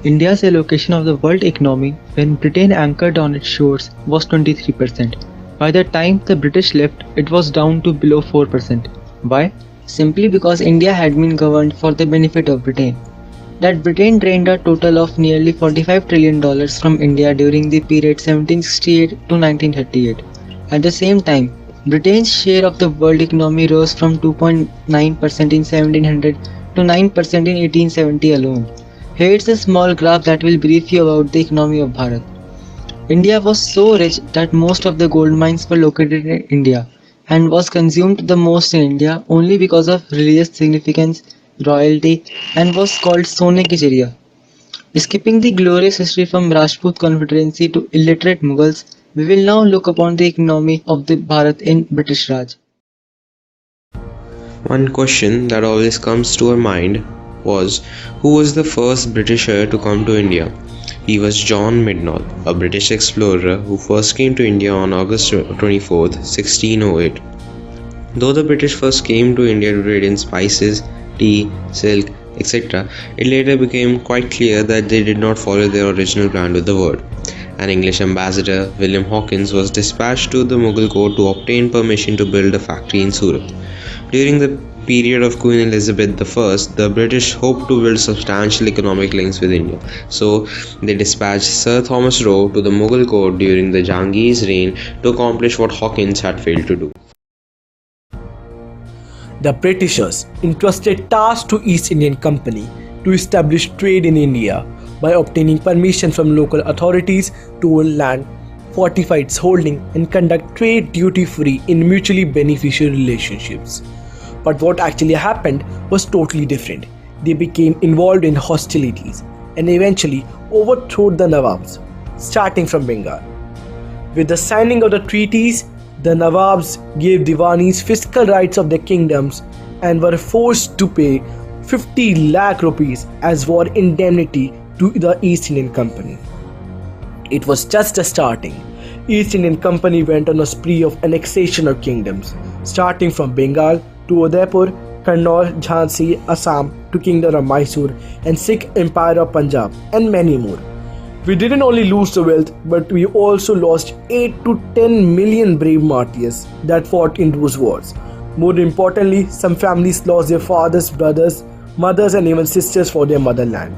India's allocation of the world economy when Britain anchored on its shores was 23%. By the time the British left, it was down to below 4%. Why? Simply because India had been governed for the benefit of Britain. That Britain drained a total of nearly $45 trillion from India during the period 1768 to 1938. At the same time, Britain's share of the world economy rose from 2.9% in 1700 to 9% in 1870 alone. Here's a small graph that will brief you about the economy of Bharat. India was so rich that most of the gold mines were located in India and was consumed the most in India only because of religious significance, royalty, and was called Sone ki Chiriya. Skipping the glorious history from Rajput Confederacy to illiterate Mughals, we will now look upon the economy of the Bharat in British Raj. One question that always comes to our mind was who was the first Britisher to come to India? He was John Midnall, a British explorer who first came to India on August 24th, 1608. Though the British first came to India to trade in spices, tea, silk, etc., it later became quite clear that they did not follow their original plan with the word. An English ambassador, William Hawkins, was dispatched to the Mughal court to obtain permission to build a factory in Surat. During the period of Queen Elizabeth I, the British hoped to build substantial economic links with India, so they dispatched Sir Thomas Roe to the Mughal court during the Jahangir's reign to accomplish what Hawkins had failed to do. The Britishers entrusted tasks to East Indian Company to establish trade in India by obtaining permission from local authorities to own land, fortify its holding, and conduct trade duty-free in mutually beneficial relationships. But what actually happened was totally different. They became involved in hostilities and eventually overthrew the Nawabs, starting from Bengal. With the signing of the treaties, the Nawabs gave Diwanis fiscal rights of their kingdoms and were forced to pay 50 lakh rupees as war indemnity to the East Indian Company. It was just a starting. East Indian Company went on a spree of annexation of kingdoms, starting from Bengal to Udaipur, Kannauj, Jhansi, Assam to Kingdom of Mysore and Sikh Empire of Punjab and many more. We didn't only lose the wealth, but we also lost 8 to 10 million brave martyrs that fought in those wars. More importantly, some families lost their fathers, brothers, mothers and even sisters for their motherland.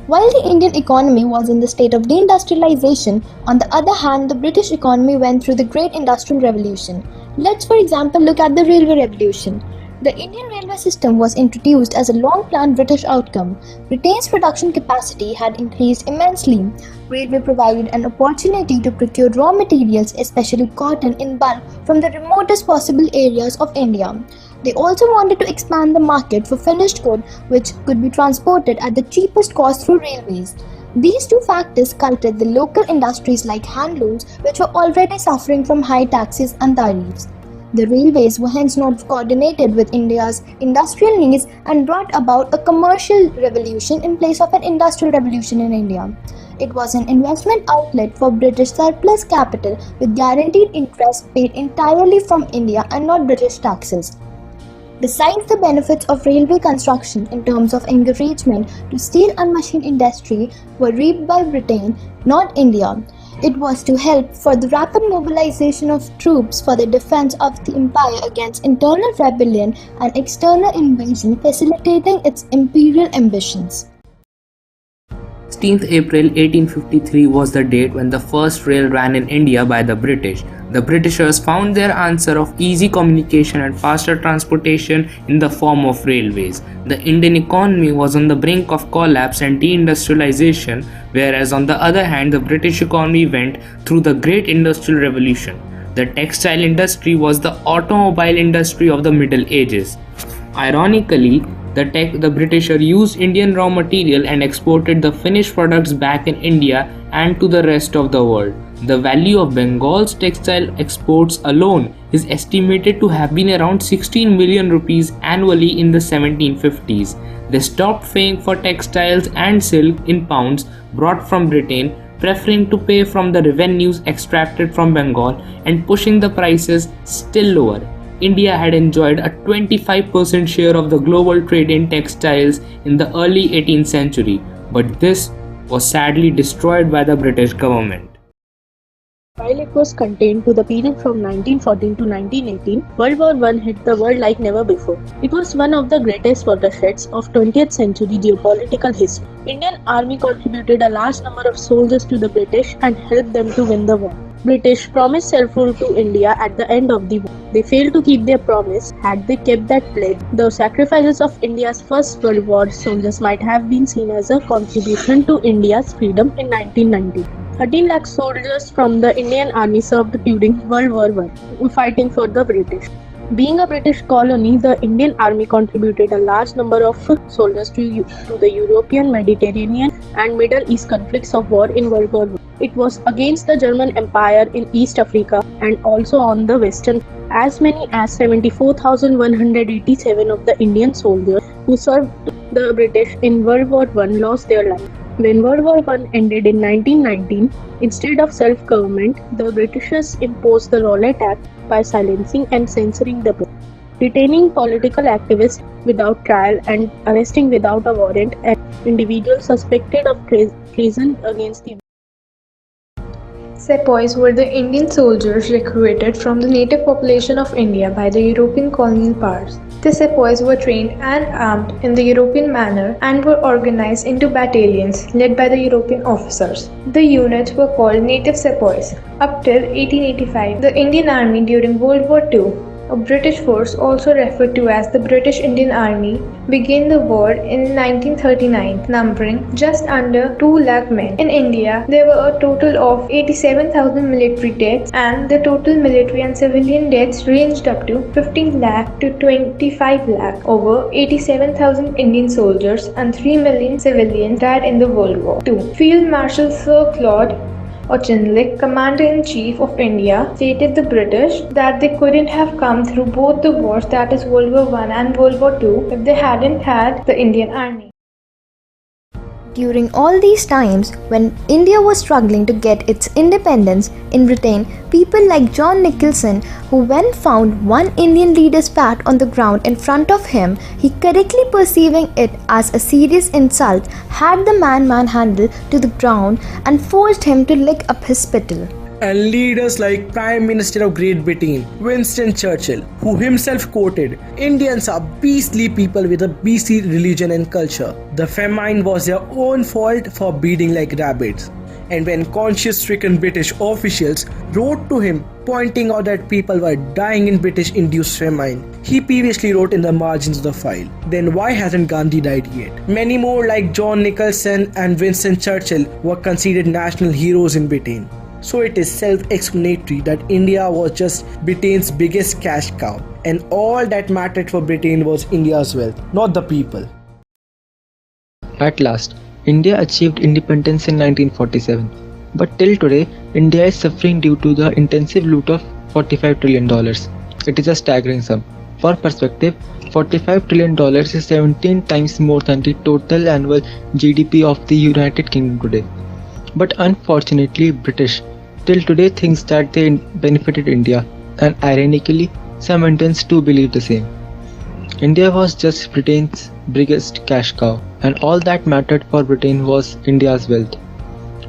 While the Indian economy was in the state of deindustrialization, on the other hand, the British economy went through the Great Industrial Revolution. Let's, for example, look at the Railway Revolution. The Indian railway system was introduced as a long-planned British outcome. Britain's production capacity had increased immensely. Railway provided an opportunity to procure raw materials, especially cotton, in bulk from the remotest possible areas of India. They also wanted to expand the market for finished goods which could be transported at the cheapest cost through railways. These two factors cultured the local industries like handlooms, which were already suffering from high taxes and tariffs. The railways were hence not coordinated with India's industrial needs and brought about a commercial revolution in place of an industrial revolution in India. It was an investment outlet for British surplus capital with guaranteed interest paid entirely from India and not British taxes. Besides the benefits of railway construction in terms of encouragement to steel and machine industry were reaped by Britain, not India. It was to help for the rapid mobilization of troops for the defense of the empire against internal rebellion and external invasion, facilitating its imperial ambitions. 16th April 1853 was the date when the first rail ran in India by the British. The Britishers found their answer of easy communication and faster transportation in the form of railways. The Indian economy was on the brink of collapse and deindustrialization, whereas on the other hand, the British economy went through the Great Industrial Revolution. The textile industry was the automobile industry of the Middle Ages. Ironically, the Britisher used Indian raw material and exported the finished products back in India and to the rest of the world. The value of Bengal's textile exports alone is estimated to have been around 16 million rupees annually in the 1750s. They stopped paying for textiles and silk in pounds brought from Britain, preferring to pay from the revenues extracted from Bengal and pushing the prices still lower. India had enjoyed a 25% share of the global trade in textiles in the early 18th century, but this was sadly destroyed by the British government. While it was contained to the period from 1914 to 1918, World War I hit the world like never before. It was one of the greatest watersheds of 20th century geopolitical history. Indian Army contributed a large number of soldiers to the British and helped them to win the war. British promised self-rule to India at the end of the war. They failed to keep their promise. Had they kept that pledge, the sacrifices of India's First World War soldiers might have been seen as a contribution to India's freedom in 1990. 13 lakh soldiers from the Indian Army served during World War I, fighting for the British. Being a British colony, the Indian Army contributed a large number of soldiers to the European, Mediterranean and Middle East conflicts of war in World War I. It was against the German Empire in East Africa and also on the Western. As many as 74,187 of the Indian soldiers who served the British in World War I lost their lives. When World War I ended in 1919, instead of self-government, the Britishers imposed the Rowlatt Act by silencing and censoring the press, detaining political activists without trial and arresting without a warrant and individuals suspected of treason against the Sepoys were the Indian soldiers recruited from the native population of India by the European colonial powers. The sepoys were trained and armed in the European manner and were organized into battalions led by the European officers. The units were called native sepoys. Up till 1885, the Indian Army during World War II, a British force also referred to as the British Indian Army, began the war in 1939, numbering just under 2 lakh men. In India, there were a total of 87,000 military deaths, and the total military and civilian deaths ranged up to 15 lakh to 25 lakh. Over 87,000 Indian soldiers and 3 million civilians died in the World War II. Field Marshal Sir Claude Auchinleck, Commander-in-Chief of India, stated the British that they couldn't have come through both the wars, that is World War I and World War II, if they hadn't had the Indian Army. During all these times, when India was struggling to get its independence, in Britain, people like John Nicholson, who when found one Indian leader's pat on the ground in front of him, he correctly perceiving it as a serious insult, had the man manhandled to the ground and forced him to lick up his spittle. And leaders like Prime Minister of Great Britain, Winston Churchill, who himself quoted, "Indians are beastly people with a beastly religion and culture. The famine was their own fault for breeding like rabbits." And when conscience-stricken British officials wrote to him pointing out that people were dying in British-induced famine, he previously wrote in the margins of the file, "Then why hasn't Gandhi died yet?" Many more like John Nicholson and Winston Churchill were considered national heroes in Britain. So it is self-explanatory that India was just Britain's biggest cash cow, and all that mattered for Britain was India's wealth, not the people. At last, India achieved independence in 1947, but till today, India is suffering due to the intensive loot of $45 trillion. It is a staggering sum. For perspective, $45 trillion is 17 times more than the total annual GDP of the United Kingdom today. But unfortunately, British till today thinks that they benefited India, and ironically, some Indians too believe the same. India was just Britain's biggest cash cow, and all that mattered for Britain was India's wealth.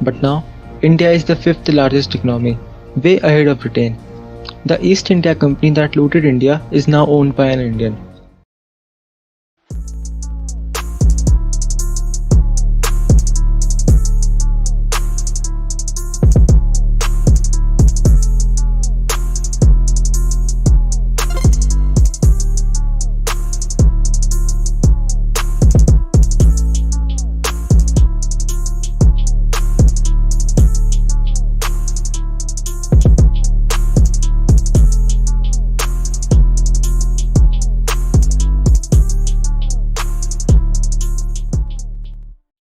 But now, India is the 5th largest economy, way ahead of Britain. The East India Company that looted India is now owned by an Indian.